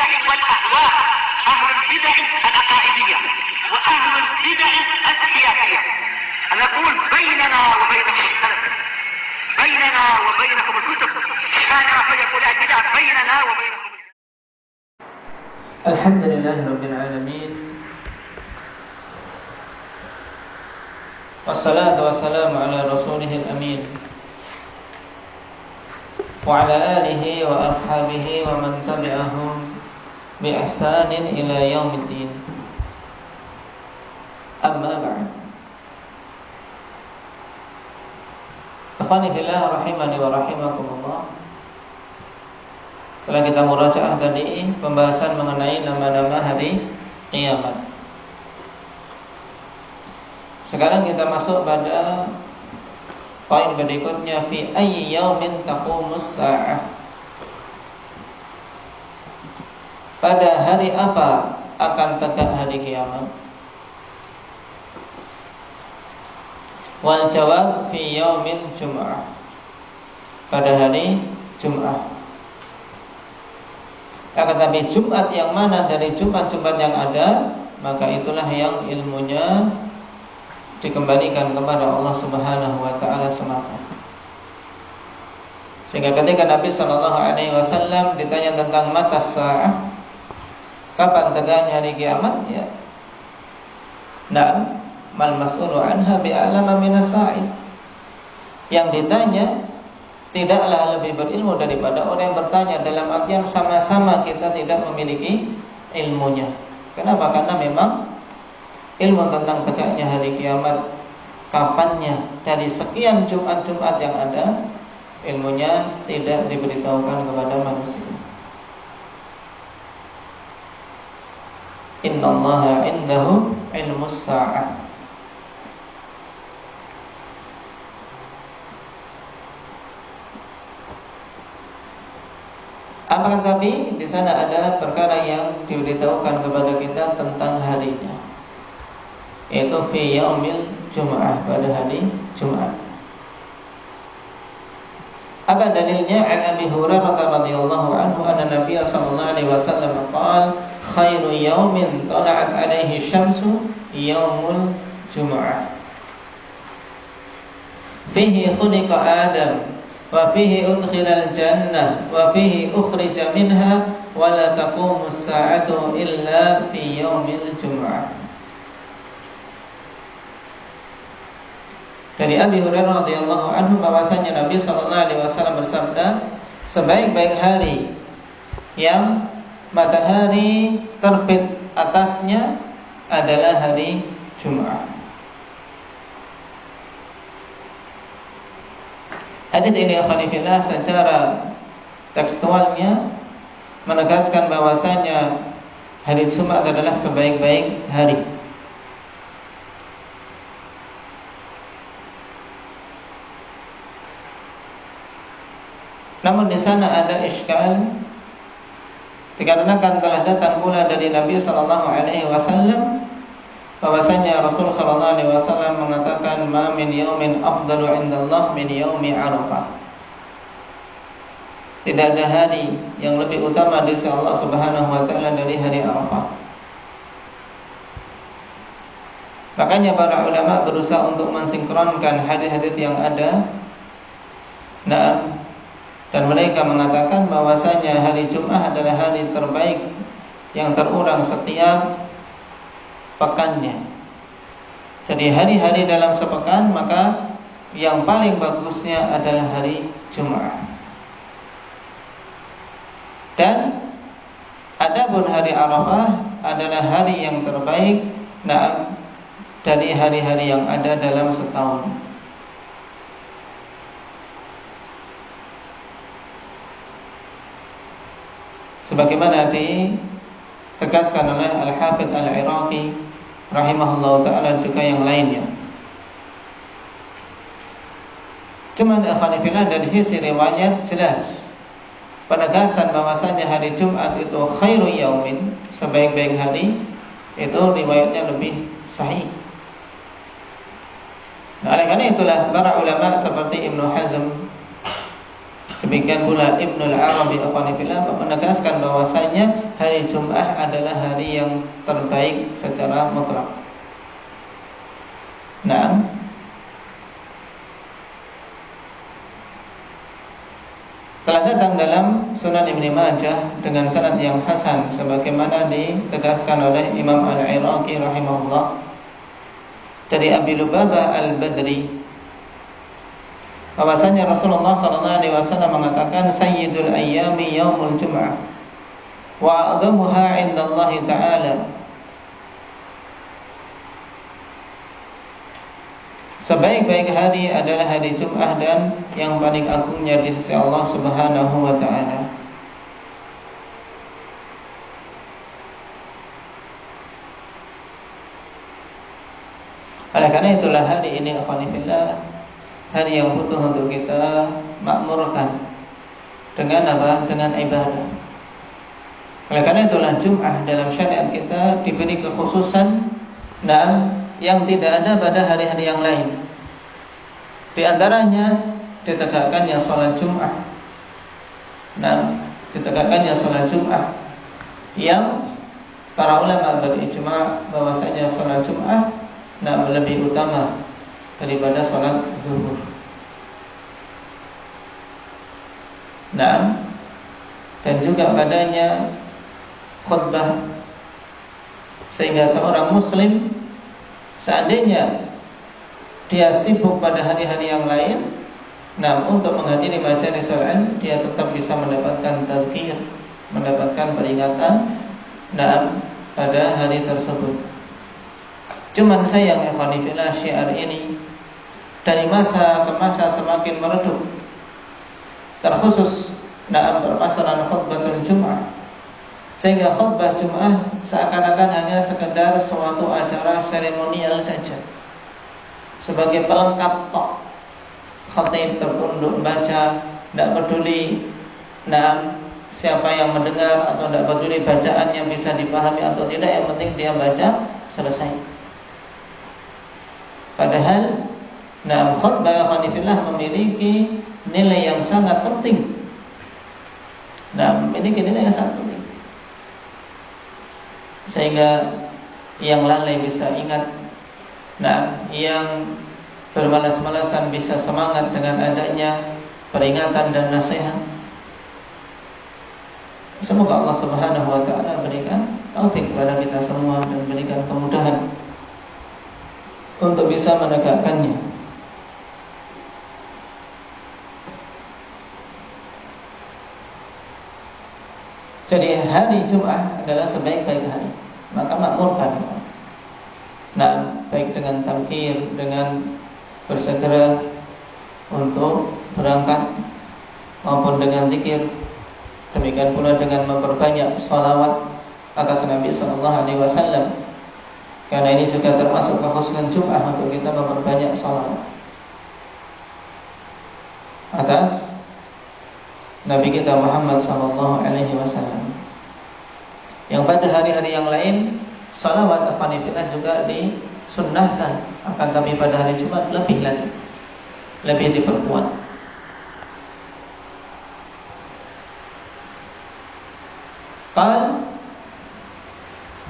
البدع والأهواء، أهل البدع العقائدية وأهل البدع السياسية. نقول بيننا وبينكم السلف، بيننا وبينكم الكتب، كان فيقول البدع بيننا وبينكم. الحمد لله رب العالمين، والصلاة والسلام على رسوله الأمين وعلى آله وأصحابه ومن تبعهم بإحسان إلى يوم الدين. أما بعد، Ikhwani fillah rahimani wa rahimakumullah. Setelah kita murajaah tadi pembahasan mengenai nama-nama hari kiamat, sekarang kita masuk pada poin berikutnya, fi ayyi yaumin taqumus sa'ah. Pada hari apa akan tegak hari kiamat? Wal jawab fi yaumil jum'ah. Pada hari Jum'ah. Akan tapi Jumat yang mana dari Jumat-Jumat yang ada, maka itulah yang ilmunya dikembalikan kepada Allah Subhanahu wa taala semata. Sehingga ketika Nabi sallallahu alaihi wasallam ditanya tentang mata sa'ah, kapan tegaknya hari kiamat, ya. Nah, mal mas'ulu anha bi'alama minas sa'il. Yang ditanya tidaklah lebih berilmu daripada orang yang bertanya, dalam artian sama-sama kita tidak memiliki ilmunya. Kenapa? Karena memang ilmu tentang tegaknya hari kiamat, kapannya, dari sekian Jumat-Jumat yang ada, ilmunya tidak diberitahukan kepada manusia. Innallaha indahu ilmus sa'ah. Akan tapi di sana ada perkara yang diberitahukan kepada kita tentang harinya, yaitu fi yaumil jum'ah, pada hari Jumat. Apa dalilnya? An Abi Hurairah radhiyallahu anhu anna Nabiy sallallahu alaihi wasallam qala khairu yaumin tala'at alaihi syamsu yaumul jum'ah. Fihi khuliqa Adam wa fihi udkhilal jannah wa fihi ukhrija minha wa la taqumu as-sa'atu illa fi yaumil jum'ah. Dari Abi Hurairah radhiyallahu anhu bahwasanya Nabi sallallahu alaihi wasallam bersabda, sebaik-baik hari yang matahari terbit atasnya adalah hari Jumat. Hadits ini akhwanillah secara tekstualnya menegaskan bahwasanya hari Jumat adalah sebaik-baik hari. Namun di sana ada iskal, dikarenakan telah datang pula dari Nabi sallallahu alaihi wasallam bahwasanya Rasul sallallahu alaihi wasallam mengatakan, ma min yaumin afdalu indallah min yaumi Arafah. Tidak ada hari yang lebih utama di sisi Allah Subhanahu wa taala dari hari Arafah. Makanya para ulama berusaha untuk mensinkronkan hadis-hadis yang ada. Dan mereka mengatakan bahwasanya hari Jumat adalah hari terbaik yang terurang setiap pekannya. Jadi hari-hari dalam sepekan, maka yang paling bagusnya adalah hari Jumat. Dan adapun hari Arafah adalah hari yang terbaik dari hari-hari yang ada dalam setahun. Sebagaimana ditegaskan oleh Al-Hafidz Al-Iraqi rahimahullah ta'ala juga yang lainnya. Cuman akhwanifillah, dari sisi riwayat jelas penegasan bahwasanya hari Jumat itu khairu yaumin, sebaik-baik hari, itu riwayatnya lebih sahih. Nah, oleh karena itulah para ulama seperti Ibnu Hazm Demikian pula Ibnul Arabi Al-Qanifillah menegaskan bahwasanya hari Jumat adalah hari yang terbaik secara mutlak. Nah, telah datang dalam Sunan Ibnu Majah dengan sanad yang hasan sebagaimana ditegaskan oleh Imam Al-Iraqi rahimahullah dari Abi Lubabah Al-Badri bahwasanya Rasulullah sallallahu alaihi wasallam mengatakan sayyidul ayyami yaumul jum'ah wa a'dhamuha 'indallahi ta'ala. Sebaik-baik hari adalah hari Jumat dan yang paling agungnya di sisi Allah Subhanahu wa taala. Oleh karena itulah hari ini alhamdulillah hari yang butuh untuk kita makmurkan dengan apa? Dengan ibadah. Oleh karena itulah Jumat dalam syariat kita diberi kekhususan dan yang tidak ada pada hari-hari yang lain. Di antaranya ditegakkannya sholat Jumat. Nah, ditegakkannya sholat Jumat yang para ulama berijma bahwasanya sholat Jumat lebih utama daripada sholat zuhur. Nah, dan juga padanya khutbah, sehingga seorang muslim seandainya dia sibuk pada hari-hari yang lain, untuk menghadiri majelis ilmu dia tetap bisa mendapatkan tadzkir, mendapatkan peringatan pada hari tersebut. Cuman sayang ikhwanifillah, syiar ini dari masa ke masa semakin meredup, terkhusus permasalahan khutbatul Jum'ah, sehingga khutbah Jum'ah seakan-akan hanya sekedar suatu acara seremonial saja, sebagai pelengkap tok. Khatib tertunduk baca, tidak peduli siapa yang mendengar atau tidak peduli bacaannya bisa dipahami atau tidak, yang penting dia baca selesai. Padahal khutbah khanifillah memiliki nilai yang sangat penting. Memiliki nilai yang sangat penting, sehingga yang lalai bisa ingat, yang bermalas-malasan bisa semangat dengan adanya peringatan dan nasihat. Semoga Allah Subhanahu wa taala berikan taufik kepada kita semua dan berikan kemudahan untuk bisa menegakkannya. Jadi hari Jumat adalah sebaik-baik hari, maka makmurkan. Baik dengan tamkir, dengan bersegera untuk berangkat, maupun dengan zikir. Demikian pula dengan memperbanyak salawat atas Nabi sallallahu alaihi wasallam. Karena ini juga termasuk kekhususan Jumat untuk kita memperbanyak salawat atas Nabi kita Muhammad sallallahu alaihi wasallam. Yang pada hari-hari yang lain salawat afanifillah juga disunnahkan, akan tapi pada hari Jumat lebih lagi, lebih diperkuat. Qal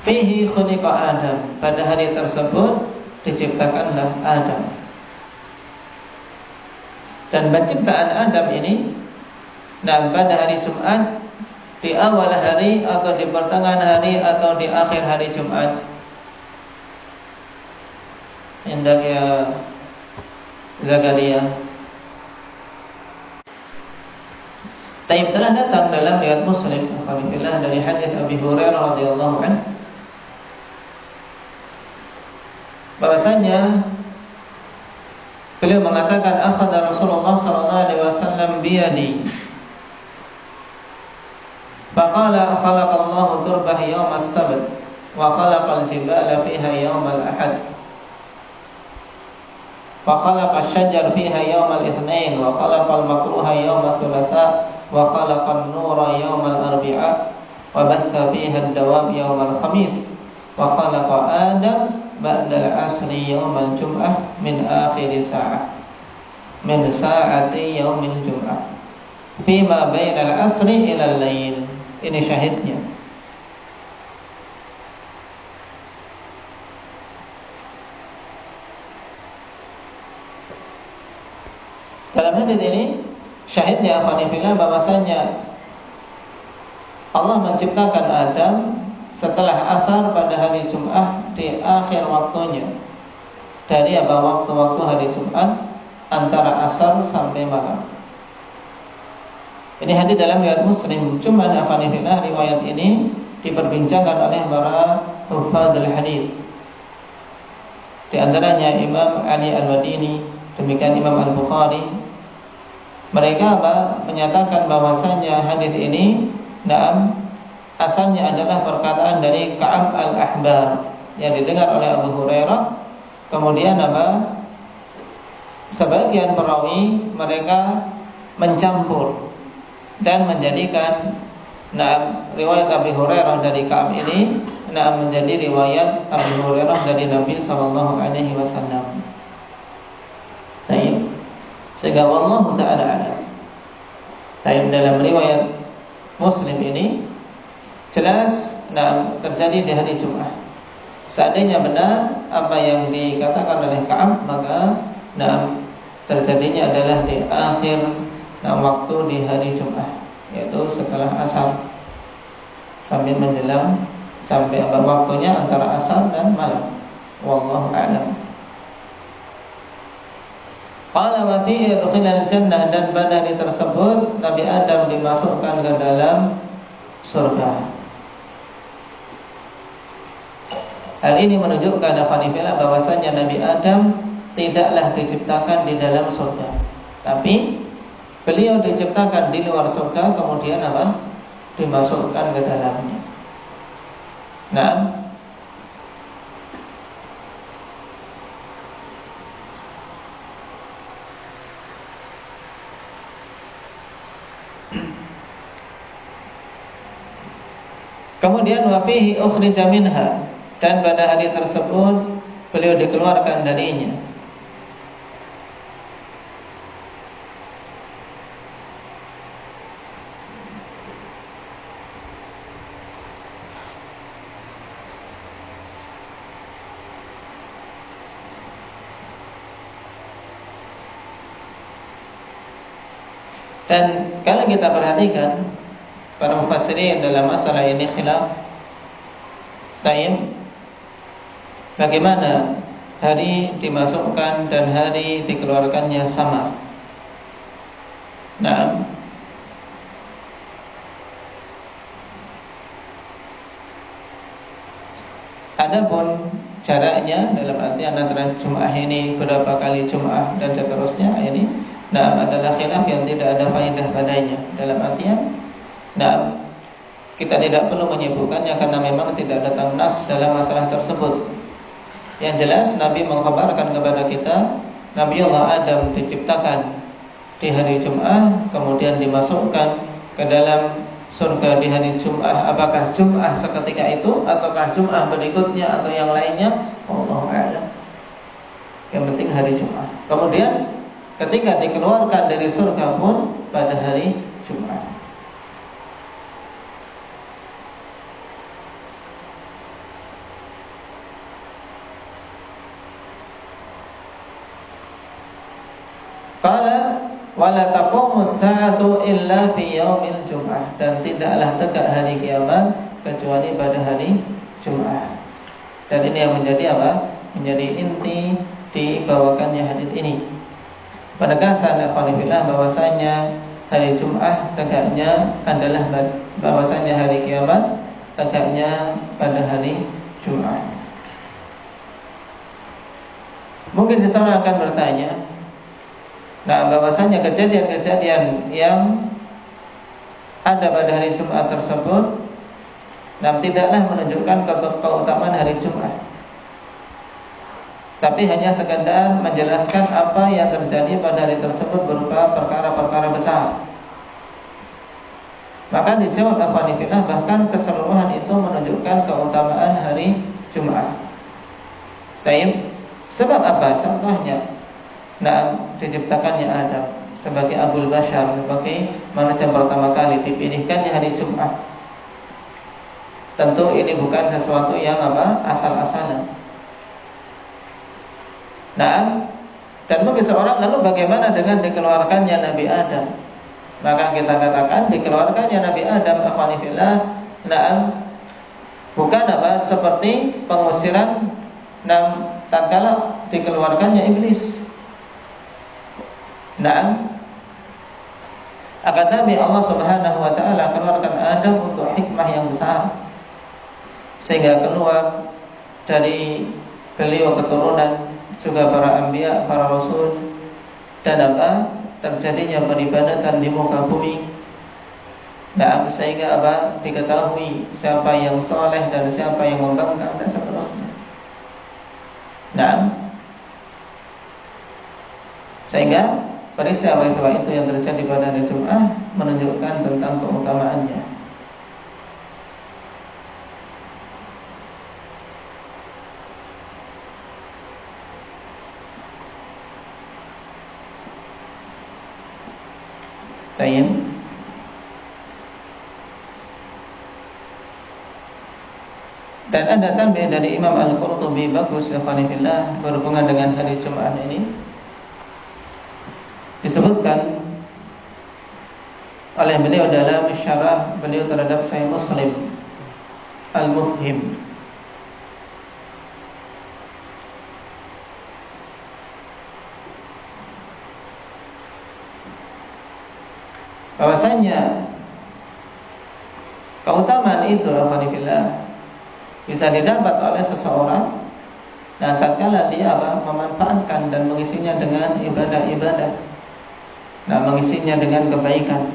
fihi khuliqa Adam, pada hari tersebut diciptakanlah Adam. Dan penciptaan Adam ini pada hari Jumat, di awal hari atau di pertengahan hari atau di akhir hari Jumat. Indah ya Zakaria. Taib telah datang dalam riwayat Muslim alhamdulillah dari hadis Abi Hurairah radhiyallahu anhu bahwasanya beliau mengatakan akhadha Rasulullah sallallahu alaihi wasallam biyadi faqala khalaqallahu turbah yawmal sabt wa khalaqal jibala fiha yawmal ahad wa khalaqash syajar fiha yawmal itsnain wa khalaqal makruha yawmal thulatha wa khalaqan nura yawmal arbi'a wa batha fiha ad-dawab yawmal khamis wa khalaqa Adam ba'dal asri yawmal jum'ah min akhir sa'ah min sa'ati yawmil jum'ah fima bainal asri ilal lail. Ini syahidnya. Dalam hadis ini syahidnya akhwanifillah bahwasanya Allah menciptakan Adam setelah asar pada hari Jumat di akhir waktunya. Dari waktu-waktu hari Jumat antara asar sampai malam. Ini hadis dalam riwayat Muslim. Cuma akhwanifillah riwayat ini diperbincangkan oleh para hufadzul hadis. Di antaranya Imam Ali Al-Madini, demikian Imam Al-Bukhari. Mereka menyatakan bahwasanya hadis ini asalnya adalah perkataan dari Ka'ab Al-Ahbar yang didengar oleh Abu Hurairah. Kemudian sebagian perawi mereka mencampur dan menjadikan riwayat Abu Hurairah dari Ka'ab ini menjadi riwayat Abu Hurairah dari Nabi sallallahu alaihi wasallam. Sehingga wallahu ta'ala a'lam. Dalam riwayat Muslim ini jelas terjadi di hari Jumat. Seandainya benar apa yang dikatakan oleh Ka'ab, maka terjadinya adalah di akhir waktu di hari Jumat, yaitu setelah asar sampai menjelang sampai waktunya antara asar dan malam. Wallahu a'lam. Qala wa fi idkhilal jannah, dan pada hari tersebut Nabi Adam dimasukkan ke dalam surga. Hal ini menunjukkan bahwasanya Nabi Adam tidaklah diciptakan di dalam surga, tapi beliau diciptakan di luar surga, kemudian dimasukkan ke dalamnya. Kemudian wa fihi ukhrija minha, dan pada hari tersebut beliau dikeluarkan darinya. Dan kalau kita perhatikan, para mufassirin dalam masalah ini khilaf. Bagaimana hari dimasukkan dan hari dikeluarkannya sama? Adapun jaraknya dalam artian antara Jumat ini berapa kali Jumat dan seterusnya, ini adalah khilaf yang tidak ada faedah padanya. Dalam artian kita tidak perlu menyebutkannya karena memang tidak datang nas dalam masalah tersebut. Yang jelas Nabi mengkhabarkan kepada kita, Nabi Allah Adam diciptakan di hari Jumat, kemudian dimasukkan ke dalam surga di hari Jumat. Apakah Jumat seketika itu ataukah Jumat berikutnya atau yang lainnya? Wallahu a'lam. Yang penting hari Jumat. Kemudian ketika dikeluarkan dari surga pun pada hari Jumat. Qala wala taqumu as-sa'atu illa fi yaumil jum'ah, dan tidaklah tegak hari kiamat kecuali pada hari Jumat. Dan ini yang menjadi menjadi inti dibawakannya hadis ini. Penegasan ikhwanillah bahwasanya hari Jumat tegaknya adalah bahwasanya hari kiamat tegaknya pada hari Jumat. Mungkin seseorang akan bertanya, bahwasanya kejadian-kejadian yang ada pada hari Jumat tersebut tidaklah menunjukkan keutamaan hari Jumat, tapi hanya sekadar menjelaskan apa yang terjadi pada hari tersebut berupa perkara-perkara besar. Maka dijawab akhwanifillah, bahkan keseluruhan itu menunjukkan keutamaan hari Jumat. Sebab apa? Contohnya diciptakannya Adam. sebagai Abul Bashar, sebagai manusia yang pertama kali dipilihkannya hari Jumat. Tentu ini bukan sesuatu yang asal-asalan. Nah, dan bagi seorang, lalu bagaimana dengan dikeluarkannya Nabi Adam? Maka kita katakan dikeluarkannya Nabi Adam, akhwanifillah, bukan seperti pengusiran tatkala dikeluarkannya iblis. Akan tapi Allah Subhanahu wa taala keluarkan Adam untuk hikmah yang besar, sehingga keluar dari beliau keturunan juga para anbiya, para rasul, dan terjadinya peribadatan di muka bumi. Sehingga diketahui siapa yang soleh dan siapa yang membangkang dan seterusnya. Sehingga peristiwa itu yang terjadi pada hari Jumat menunjukkan tentang keutamaannya. Dan ada tanbih dari Imam Al-Qurtubi bagus, ikhwanifillah, berhubungan dengan hari Jumat ini. Disebutkan oleh beliau dalam syarah beliau terhadap Sahih Muslim Al-Mufhim, bahwasanya keutamaan itu alhamdulillah bisa didapat oleh seseorang tatkala dia memanfaatkan dan mengisinya dengan ibadah-ibadah, mengisinya dengan kebaikan.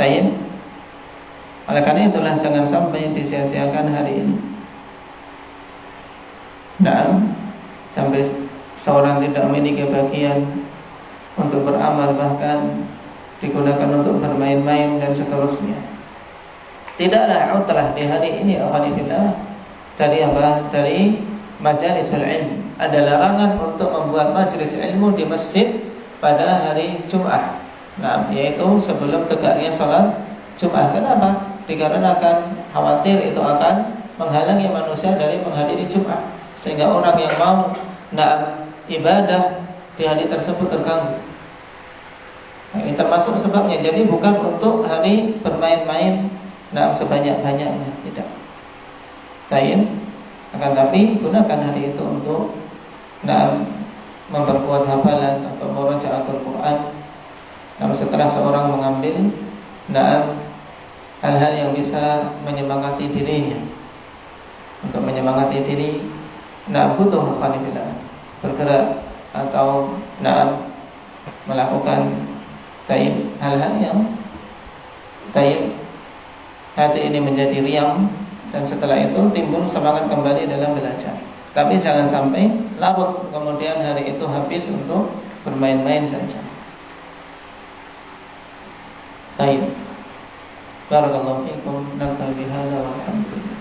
Baik. Oleh karena itulah jangan sampai disia-siakan hari ini. Sampai seorang tidak memiliki bagian untuk beramal, bahkan digunakan untuk bermain-main dan seterusnya. Tidaklah utlah di hari ini alhamdulillah dari majalisul ilm. Ada larangan untuk membuat majelis ilmu di masjid pada hari Jumat. Yaitu sebelum tegaknya sholat Jumat. Kenapa? Dikarenakan khawatir itu akan menghalangi manusia dari menghadiri Jumat, sehingga orang yang mau ibadah di hari tersebut terganggu. Ini termasuk sebabnya. Jadi bukan untuk hari bermain-main sebanyak-banyaknya, tidak. Akan tapi gunakan hari itu untuk memperkuat hafalan atau murojaah Al-Quran. Setelah seorang mengambil hal-hal yang bisa menyemangati dirinya, untuk menyemangati diri, butuh alhamdulillah bergerak atau melakukan hal-hal yang hati ini menjadi riang, dan setelah itu timbul semangat kembali dalam belajar. Tapi jangan sampai larut kemudian hari itu habis untuk bermain-main saja. Baik. Barakallahu fiikum. Naktafi bihadza walhamdulillah.